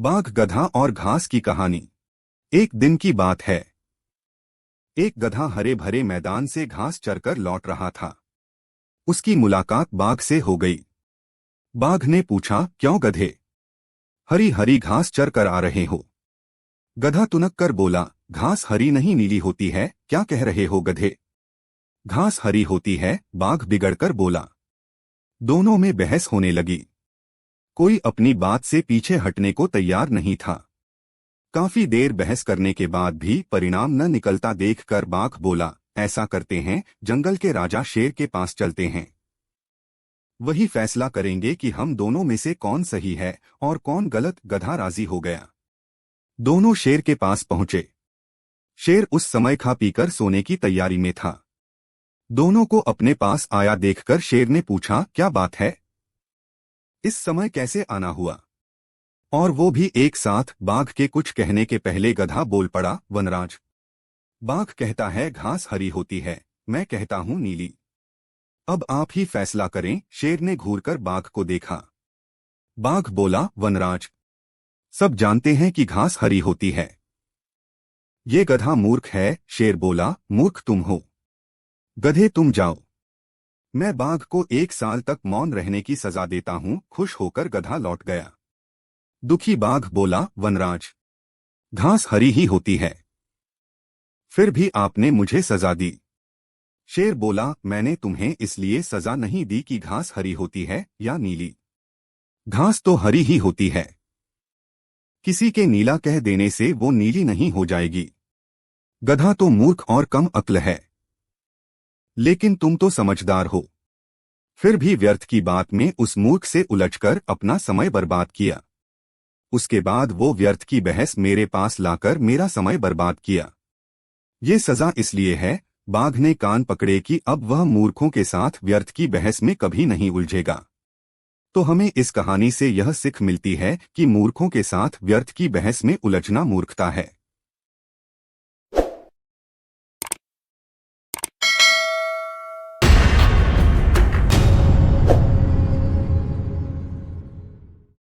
बाघ, गधा और घास की कहानी। एक दिन की बात है। एक गधा हरे भरे मैदान से घास चरकर लौट रहा था। उसकी मुलाकात बाघ से हो गई। बाघ ने पूछा, क्यों गधे, हरी हरी घास चर कर आ रहे हो? गधा तुनक कर बोला, घास हरी नहीं नीली होती है, क्या कह रहे हो गधे? घास हरी होती है, बाघ बिगड़कर बोला। दोनों में बहस होने लगी। कोई अपनी बात से पीछे हटने को तैयार नहीं था। काफी देर बहस करने के बाद भी परिणाम न निकलता देखकर बाघ बोला, ऐसा करते हैं, जंगल के राजा शेर के पास चलते हैं। वही फैसला करेंगे कि हम दोनों में से कौन सही है और कौन गलत। गधा राजी हो गया। दोनों शेर के पास पहुंचे। शेर उस समय खा पीकर सोने की तैयारी में था। दोनों को अपने पास आया देखकर शेर ने पूछा, क्या बात है, इस समय कैसे आना हुआ, और वो भी एक साथ? बाघ के कुछ कहने के पहले गधा बोल पड़ा, वनराज, बाघ कहता है घास हरी होती है, मैं कहता हूं नीली। अब आप ही फैसला करें। शेर ने घूरकर बाघ को देखा। बाघ बोला, वनराज, सब जानते हैं कि घास हरी होती है। ये गधा मूर्ख है। शेर बोला, मूर्ख तुम हो, गधे तुम जाओ। मैं बाघ को 1 साल तक मौन रहने की सजा देता हूं। खुश होकर गधा लौट गया। दुखी बाघ बोला, वनराज, घास हरी ही होती है, फिर भी आपने मुझे सजा दी। शेर बोला, मैंने तुम्हें इसलिए सजा नहीं दी कि घास हरी होती है या नीली। घास तो हरी ही होती है। किसी के नीला कह देने से वो नीली नहीं हो जाएगी। गधा तो मूर्ख और कम अक्ल है, लेकिन तुम तो समझदार हो। फिर भी व्यर्थ की बात में उस मूर्ख से उलझकर अपना समय बर्बाद किया। उसके बाद वो व्यर्थ की बहस मेरे पास लाकर मेरा समय बर्बाद किया। ये सजा इसलिए है। बाघ ने कान पकड़े कि अब वह मूर्खों के साथ व्यर्थ की बहस में कभी नहीं उलझेगा। तो हमें इस कहानी से यह सीख मिलती है कि मूर्खों के साथ व्यर्थ की बहस में उलझना मूर्खता है।